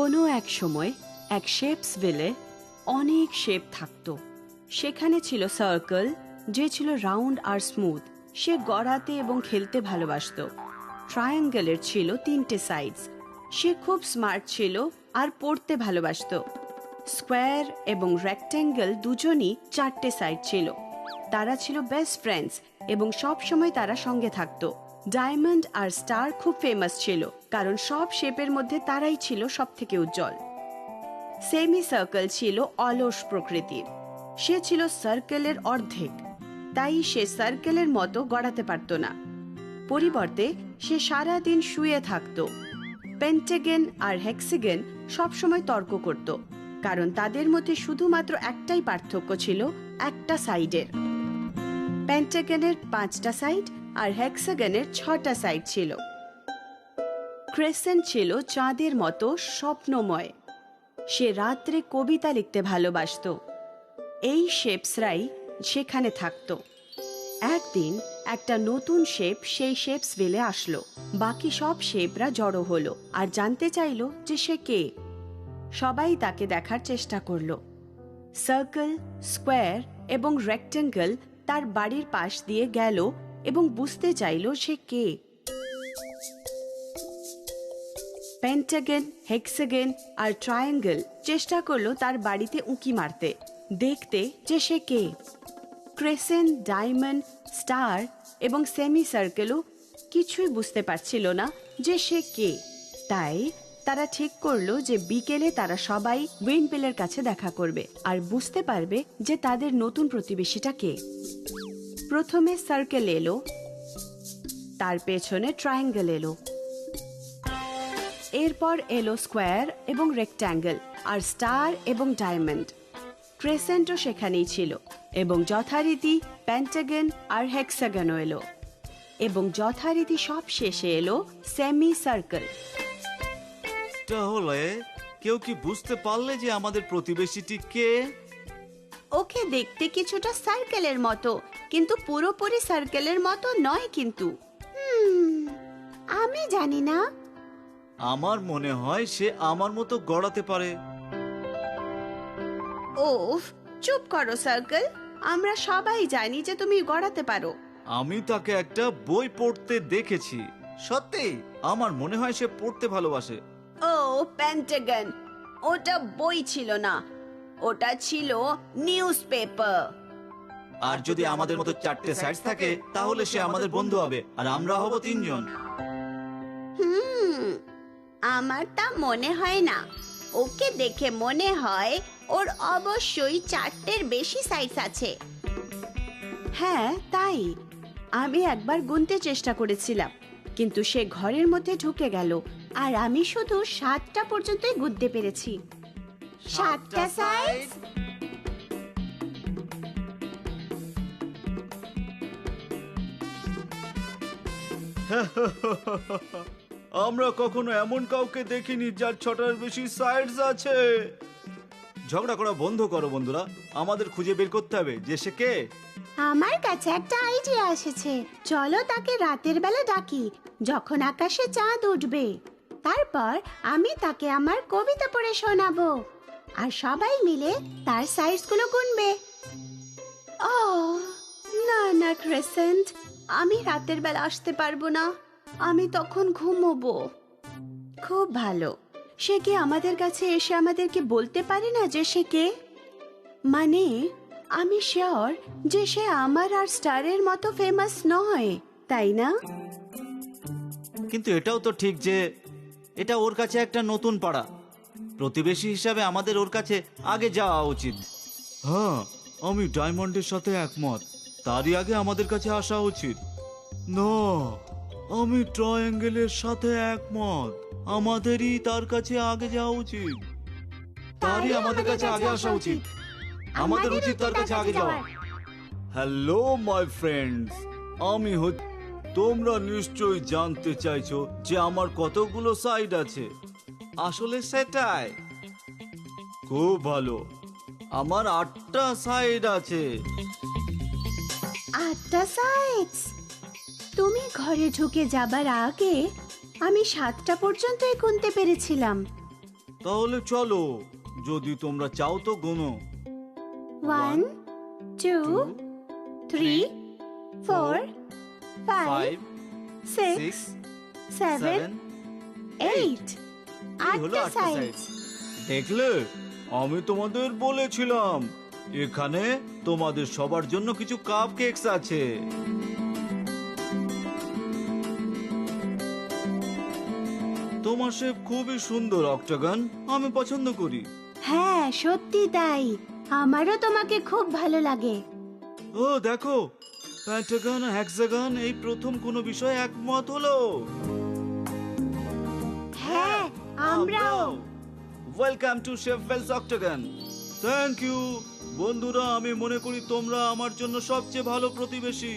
কোনো এক সময় এক শেপসভিলে অনেক শেপ থাকতো। সেখানে ছিল সার্কেল, যে ছিল রাউন্ড আর স্মুথ। সে গড়াতে এবং খেলতে ভালোবাসতো। ট্রায়াঙ্গেলের ছিল 3টে সাইডস। সে খুব স্মার্ট ছিল আর পড়তে ভালোবাসতো। স্কোয়ার এবং রেক্ট্যাঙ্গেল দুজনই 4টে সাইড ছিল। তারা ছিল বেস্ট ফ্রেন্ডস এবং সব সময় তারা সঙ্গে থাকতো। ডায়মন্ড আর স্টার খুব ফেমাস ছিল, কারণ সব শেপের মধ্যে তারাই ছিল সব থেকে উজ্জ্বল। সেমি সার্কেল ছিল অলস প্রকৃতির। সে ছিল সার্কেলের অর্ধেক, তাই সে সার্কেলের মতো গড়াতে পারত না। পরিবর্তে সে সারাদিন শুয়ে থাকত। পেন্টাগন আর হেক্সাগন সবসময় তর্ক করত, কারণ তাদের মধ্যে শুধুমাত্র একটাই পার্থক্য ছিল, একটা সাইডের। পেন্টাগনের 5টা সাইড আর হেক্সাগনের 6টা সাইড ছিল। ক্রেসেন্ট ছিল চাঁদের মতো স্বপ্নময়। সে রাত্রে কবিতা লিখতে ভালোবাসতো। এই শেপসরাই সেখানে থাকতো। একদিন একটা নতুন শেপ সেই শেপসভিলে আসলো। বাকি সব শেপরা জড়ো হলো আর জানতে চাইলো যে সে কে। সবাই তাকে দেখার চেষ্টা করলো। সার্কেল, স্কোয়ার এবং রেক্ট্যাঙ্গেল তার বাড়ির পাশ দিয়ে গেল এবং বুঝতে চাইলো সে কে। পেন্টাগন, হেক্সাগন আর ট্রায়াঙ্গেল চেষ্টা করলো তার বাড়িতে উঁকি মারতে, দেখতে যে সে কে। ক্রেসেন্ট, ডায়মন্ড, স্টার এবং সেমি সার্কেলও কিছুই বুঝতে পারছিল না যে সে কে। তাই তারা ঠিক করলো যে বিকেলে তারা সবাই উইন্ডমিলের কাছে দেখা করবে আর বুঝতে পারবে যে তাদের নতুন প্রতিবেশীটা কে। প্রথমে সার্কেল এলো, তার পেছনে ট্রায়াঙ্গেল এলো, এরপর এলো স্কোয়ার এবং রেক্ট্যাঙ্গেল আর স্টার এবং ডায়মন্ড। ক্রেসেন্টও সেখানেই ছিল এবং যথারীতি পেন্টাগন আর হেক্সাগনও এলো এবং যথারীতি সব শেষে এলো সেমি সার্কেল। তাহলে কেউ কি বুঝতে পারলে যে আমাদের প্রতিবেশীটি কে? ওকে দেখতে কিছুটা সার্কেলের মতো, কিন্তু পুরোপুরি সার্কেলের মতো নয়। কিন্তু আমি জানি না। আমার মনে হয় সে আমার মতো গড়াতে পারে। ওফ, চুপ করো সার্কেল। আমরা সবাই জানি যে তুমি গড়াতে পারো। আমি তাকে একটা বই পড়তে দেখেছি। সত্যি আমার মনে হয় সে পড়তে ভালোবাসে। ও পেন্টাগন, ওটা বই ছিল না, ওটা ছিল নিউজ পেপার। আর যদি আমাদের মতো 4টে সাইড থাকে তাহলে সে আমাদের বন্ধু হবে আর আমরা হব 3 জন। আমার তা মনে হয় না। ওকে দেখে মনে হয় ওর অবশ্যই 4টের বেশি সাইজ আছে। হ্যাঁ তাই, আমি একবার গুনতে চেষ্টা করেছিলাম, কিন্তু সে ঘরের মধ্যে ঢুকে গেল আর আমি শুধু 7টা পর্যন্তই গুনতে পেরেছি। 7টা সাইজ? আমরা কখনো এমন কাউকে দেখিনি যার 6টার বেশি সাইডস আছে। ঝগড়া করা বন্ধ করো বন্ধুরা, আমাদের খুঁজে বের করতে হবে যে সে কে। আমার কাছে একটা আইডিয়া এসেছে। চলো তাকে রাতের বেলা ডাকি, যখন আকাশে চাঁদ উঠবে। তারপর আমি তাকে আমার কবিতা পড়ে শোনাবো আর সবাই মিলে তার সাইজগুলো গুনবে। ও না না ক্রেসেন্ট, আমি রাতের বেলা আসতে পারবো না। আমি তখন ঘুমোবো। খুব ভালো। সে কি আমাদের কাছে এসে আমাদেরকে বলতে পারে না যে সে কে? মানে আমি শিওর যে সে আমার আর স্টারের মতো ফেমাস নয়, তাই না? কিন্তু এটাও তো ঠিক যে এটা ওর কাছে একটা নতুন পাড়া। প্রতিবেশী হিসাবে আমাদের ওর কাছে আগে যাওয়া উচিত। হ্যাঁ, আমি ডায়মন্ডের সাথে একমত। তারই আগে আমাদের কাছে আসা উচিত। না, আমি ট্রায়াঙ্গেলের সাথে একমত। আমাদেরই তার কাছে আগে যাওয়া উচিত। তারই আমাদের কাছে আগে আসা উচিত। আমাদের উচিত তার কাছে আগে যাওয়া। হ্যালো মাই ফ্রেন্ডস, আমি তোমরা নিশ্চয়ই জানতে চাইছো যে আমার কতগুলো সাইড আছে। আসলে সেটাই। খুব ভালো, আমার 8টা সাইড আছে। 8টা সাইজ? তুমি ঘরে ঢুকে যাবার আগে আমি 7টা পর্যন্তই গুনতে পেরেছিলাম। তাহলে চলো, যদি তোমরা চাও তো গোনো। 1 2 3 4 5 5 6 7 7 8 এই হলো 8টা সাইড। দেখলে, আমি তোমাদের বলেছিলাম এখানে তোমাদের সবার জন্য কিছু কাপ কেকস আছে। তোমার শেপ খুবই সুন্দর অক্টাগন, আমি পছন্দ করি। হ্যাঁ সত্যি তাই, আমারও তোমাকে খুব ভালো লাগে। ও দেখো, প্যান্টাগন আর হেক্সাগন এই প্রথম কোনো বিষয়ে একমত হলো। হ্যাঁ আমরাও। Welcome to Chefwells Octagon. Thank you বন্ধুরা, আমি মনে করি তোমরা আমার জন্য সবচেয়ে ভালো প্রতিবেশী।